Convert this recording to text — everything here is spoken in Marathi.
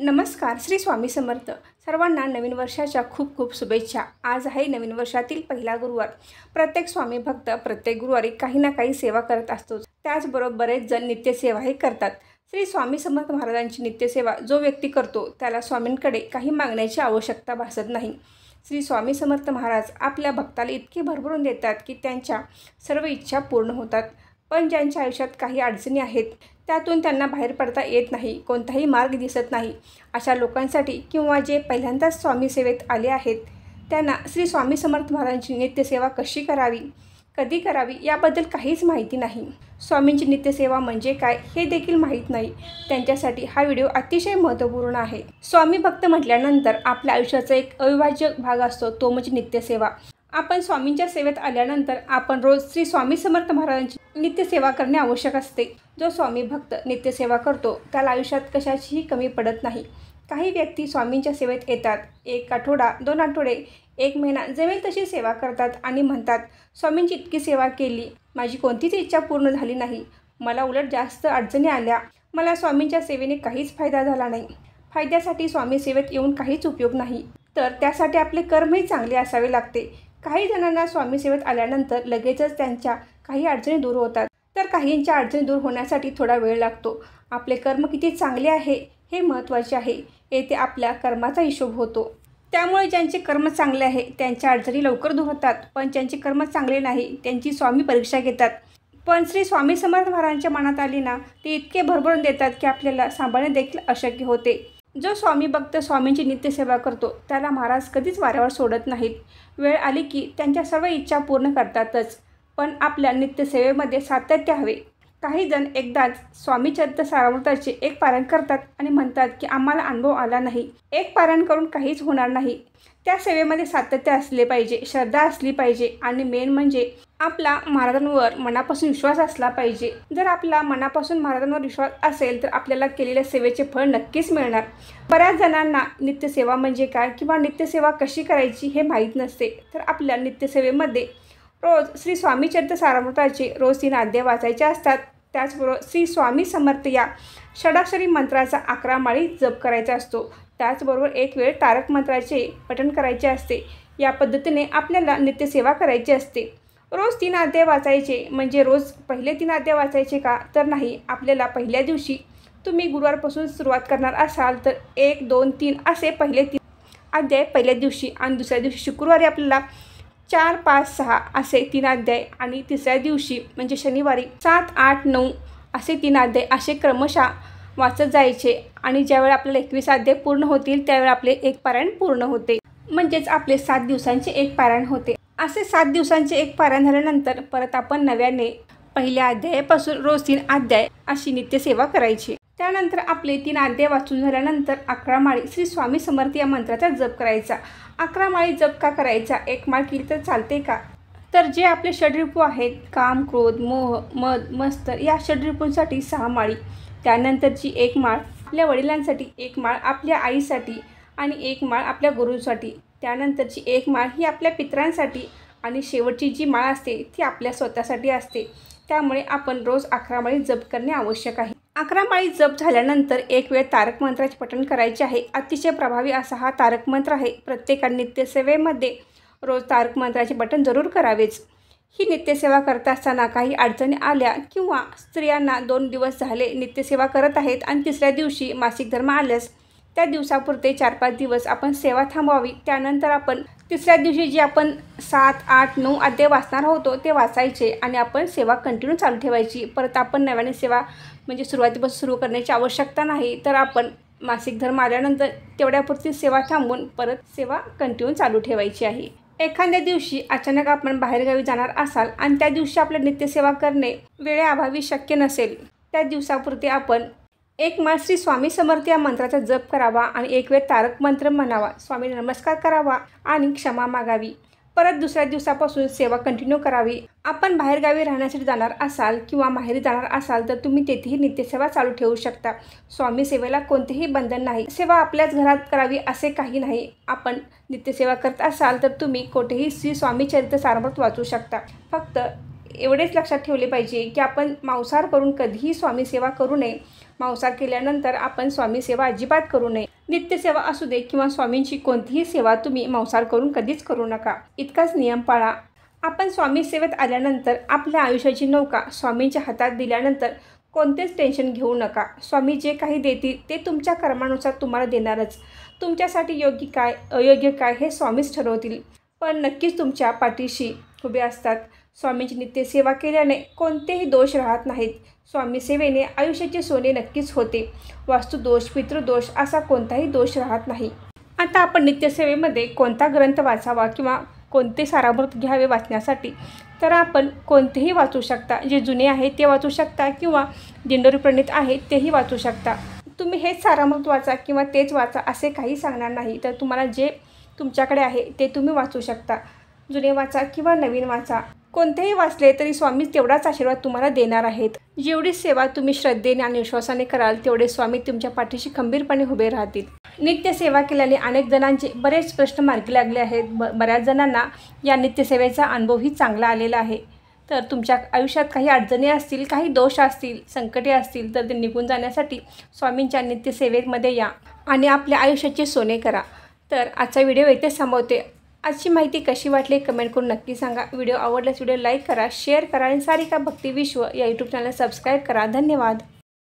नमस्कार. श्री स्वामी समर्थ. सर्वांना नवीन वर्षाच्या खूप खूप शुभेच्छा. आज आहे नवीन वर्षातील पहिला गुरुवार. प्रत्येक स्वामी भक्त प्रत्येक गुरुवारी काही ना काही सेवा करत असतो. त्याचबरोबर बरेच जण नित्यसेवाही करतात. श्री स्वामी समर्थ महाराजांची नित्यसेवा जो व्यक्ती करतो त्याला स्वामींकडे काही मागण्याची आवश्यकता भासत नाही. श्री स्वामी समर्थ महाराज आपल्या भक्ताला इतके भरभरून देतात की त्यांच्या सर्व इच्छा पूर्ण होतात. पण ज्यांच्या आयुष्यात काही अडचणी आहेत, त्यातून त्यांना बाहेर पडता येत नाही, कोणताही मार्ग दिसत नाही, अशा लोकांसाठी किंवा जे पहिल्यांदाच स्वामी सेवेत आले आहेत त्यांना श्री स्वामी समर्थ महाराजांची नित्यसेवा कशी करावी, कधी करावी याबद्दल काहीच माहिती नाही. स्वामींची नित्यसेवा म्हणजे काय हे देखील माहीत नाही. त्यांच्यासाठी हा व्हिडिओ अतिशय महत्त्वपूर्ण आहे. स्वामी भक्त म्हटल्यानंतर आपल्या आयुष्याचा एक अविभाज्य भाग असतो, तो म्हणजे नित्यसेवा. आपण स्वामींच्या सेवेत आल्यानंतर आपण रोज श्री स्वामी समर्थ महाराजांची नित्यसेवा करणे आवश्यक असते. जो स्वामी भक्त नित्यसेवा करतो त्याला आयुष्यात कशाचीही कमी पडत नाही. काही व्यक्ती स्वामींच्या सेवेत येतात, 1 आठवडा 2 आठवडे 1 महिना जमेल तशी सेवा करतात आणि म्हणतात, स्वामींची इतकी सेवा केली, माझी कोणतीच इच्छा पूर्ण झाली नाही, मला उलट जास्त अडचणी आल्या, मला स्वामींच्या सेवेने काहीच फायदा झाला नाही. फायद्यासाठी स्वामी सेवेत येऊन काहीच उपयोग नाही, तर त्यासाठी आपले कर्मही चांगले असावे लागते. काही जणांना स्वामी सेवेत आल्यानंतर लगेचच त्यांच्या काही अडचणी दूर होतात, तर काहींच्या अडचणी दूर होण्यासाठी थोडा वेळ लागतो. आपले कर्म किती चांगले आहे हे महत्त्वाचे आहे. येथे आपल्या कर्माचा हिशोब होतो. त्यामुळे ज्यांचे कर्म चांगले आहे त्यांच्या अडचणी लवकर दूर होतात, पण ज्यांचे कर्म चांगले नाही त्यांची स्वामी परीक्षा घेतात. पण श्री स्वामी समर्थ महाराजांच्या मनात आली ना, ते इतके भरभरून देतात की आपल्याला सांभाळणे देखील अशक्य होते. जो स्वामी भक्त स्वामींची नित्यसेवा करतो त्याला महाराज कधीच वाऱ्यावर सोडत नाहीत. वेळ आली की त्यांच्या सर्व इच्छा पूर्ण करतातच. पण आपल्या नित्यसेवेमध्ये सातत्य हवे. काही जण एकदाच स्वामी चरित्र सारामृताचे एक पारायण करतात आणि म्हणतात की आम्हाला अनुभव आला नाही. एक पारायण करून काहीच होणार नाही. त्या सेवेमध्ये सातत्य असले पाहिजे, श्रद्धा असली पाहिजे आणि मेन म्हणजे आपला महाराजांवर मनापासून विश्वास असला पाहिजे. जर आपला मनापासून महाराजांवर विश्वास असेल तर आपल्याला केलेल्या सेवेचे फळ नक्कीच मिळणार. बऱ्याच जणांना नित्यसेवा म्हणजे काय किंवा नित्यसेवा कशी करायची हे माहीत नसते. तर आपल्या नित्यसेवेमध्ये रोज श्री स्वामी चरित्र सारामृताचे रोज 3 अध्याय वाचायचे असतात. त्याचबरोबर श्री स्वामी समर्थ या षडाक्षरी मंत्राचा 11 माळी जप करायचा असतो. त्याचबरोबर एक वेळ तारक मंत्राचे पठण करायचे असते. या पद्धतीने आपल्याला नित्यसेवा करायची असते. रोज 3 अध्याय वाचायचे म्हणजे रोज पहिले 3 अध्याय वाचायचे का, तर नाही. आपल्याला पहिल्या दिवशी तुम्ही गुरुवारपासून सुरुवात करणार असाल तर 1 2 3 असे पहिले 3 अध्याय पहिल्या दिवशी आणि दुसऱ्या दिवशी शुक्रवारी आपल्याला 4 5 6 असे 3 अध्याय आणि तिसऱ्या दिवशी म्हणजे शनिवारी 7 8 9 असे 3 अध्याय असे क्रमशः वाचत जायचे. आणि ज्यावेळी आपल्याला 21 अध्याय पूर्ण होतील त्यावेळी आपले एक पारायण पूर्ण होते. म्हणजेच आपले 7 दिवसांचे एक पारायण होते. असे 7 दिवसांचे एक पारायण झाल्यानंतर परत आपण नव्याने पहिल्या अध्यायापासून रोज 3 अध्याय अशी नित्यसेवा करायची. त्यानंतर आपले 3 अध्याय वाचून झाल्यानंतर 11 माळी श्री स्वामी समर्थ या मंत्राचा जप करायचा. 11 माळी जप का करायचा? 1 माळ केली तर चालते का? तर जे आपले षड्रिपू आहेत, काम क्रोध मोह मद मत्सर, या षड्रिपूंसाठी 6 माळी. त्यानंतरची 1 माळ आपल्या वडिलांसाठी, 1 माळ आपल्या आईसाठी आणि 1 माळ आपल्या गुरूंसाठी. त्यानंतरची 1 माळ ही आपल्या पितरांसाठी आणि शेवटची जी माळ असते ती आपल्या स्वतःसाठी असते. त्यामुळे आपण रोज 11 माळी जप करणे आवश्यक आहे. 11 माळी जप झाल्यानंतर एक वेळ तारक मंत्राचे पठण करायचे आहे. अतिशय प्रभावी असा हा तारक मंत्र आहे. प्रत्येकाने नित्यसेवेमध्ये रोज तारक मंत्राचे पठण जरूर करावेच. ही नित्यसेवा करत असताना काही अडचणी आल्या किंवा स्त्रियांना 2 दिवस झाले नित्यसेवा करत आहेत आणि तिसऱ्या दिवशी मासिक धर्म आल्यास त्या दिवसापुरते 4-5 दिवस आपण सेवा थांबवावी. त्यानंतर आपण तिसऱ्या दिवशी जी आपण 7 8 9 अध्याय वाचणार होतो ते वाचायचे आणि आपण सेवा कंटिन्यू चालू ठेवायची. परत आपण नव्याने सेवा म्हणजे सुरुवातीपासून सुरू करण्याची आवश्यकता नाही. तर आपण मासिक धर्म आल्यानंतर तेवढ्यापुरती सेवा थांबवून परत सेवा कंटिन्यू चालू ठेवायची आहे. एखाद्या दिवशी अचानक आपण बाहेरगावी जाणार असाल आणि त्या दिवशी आपल्या नित्यसेवा करणे वेळेअभावी शक्य नसेल, त्या दिवसापुरते आपण 1 माळ श्री स्वामी समर्थ या मंत्राचा जप करावा आणि एक वेळ तारक मंत्र म्हणावा, स्वामी नमस्कार करावा आणि क्षमा मागावी. परत दुसऱ्या दिवसापासून सेवा कंटिन्यू करावी. आपण बाहेरगावी राहण्यासाठी जाणार असाल किंवा माहेरी जाणार असाल तर तुम्ही तेथेही नित्यसेवा चालू ठेवू शकता. स्वामी सेवेला कोणतेही बंधन नाही. सेवा आपल्याच घरात करावी असे काही नाही. आपण नित्यसेवा करत असाल तर तुम्ही कोठेही श्री स्वामी चरित्र सारामृत वाचू शकता. फक्त एवढेच लक्षात ठेवले पाहिजे की आपण मांसाहार करून कधीही स्वामी सेवा करू नये. मांसाहार केल्यानंतर आपण स्वामी सेवा अजिबात करू नये. नित्यसेवा असू दे किंवा स्वामींची कोणतीही सेवा तुम्ही मांसाहार करून कधीच करू नका. इतकाच नियम पाळा. आपण स्वामी सेवेत आल्यानंतर आपल्या आयुष्याची नौका स्वामींच्या हातात दिल्यानंतर कोणतेच टेन्शन घेऊ नका. स्वामी जे काही देतील ते तुमच्या कर्मानुसार तुम्हाला देणारच. तुमच्यासाठी योग्य काय अयोग्य काय हे स्वामीच ठरवतील, पण नक्कीच तुमच्या पाठीशी उभे असतात. स्वामींची नित्यसेवा केल्याने कोणतेही दोष राहत नाहीत. स्वामी सेवेने आयुष्याचे सोने नक्कीच होते. वास्तुदोष, पितृदोष असा कोणताही दोष राहत नाही. आता आपण नित्यसेवेमध्ये कोणता ग्रंथ वाचावा किंवा कोणते सारामृत घ्यावे वाचण्यासाठी, तर आपण कोणतेही वाचू शकता. जे जुने आहे ते वाचू शकता किंवा दिंडोरी प्रणीत आहे तेही वाचू शकता. तुम्ही हेच सारामृत वाचा किंवा तेच वाचा असे काही सांगणार नाही. तर तुम्हाला जे तुमच्याकडे आहे ते तुम्ही वाचू शकता. जुने वाचा किंवा नवीन वाचा, कोणतेही वाचले तरी स्वामी तेवढाच आशीर्वाद तुम्हाला देणार आहेत. जेवढी सेवा तुम्ही श्रद्धेने आणि विश्वासाने कराल तेवढे स्वामी तुमच्या पाठीशी खंबीरपणे उभे राहतील. नित्यसेवा केल्याने अनेक जणांचे बरेच प्रश्न मार्गी लागले आहेत. बऱ्याच जणांना या नित्यसेवेचा अनुभवही चांगला आलेला आहे. तर तुमच्या आयुष्यात काही अडचणी असतील, काही दोष असतील, संकटे असतील, तर ते निघून जाण्यासाठी स्वामींच्या नित्यसेवेमध्ये या आणि आपल्या आयुष्याचे सोने करा. तर आजचा व्हिडिओ इथेच थांबवते. आजची माहिती कशी वाटली कमेंट करून नक्की सांगा. व्हिडिओ आवडल्यास व्हिडिओ लाईक करा, शेअर करा आणि सारिका भक्ती विश्व या यूट्यूब चॅनल सबस्क्राईब करा. धन्यवाद.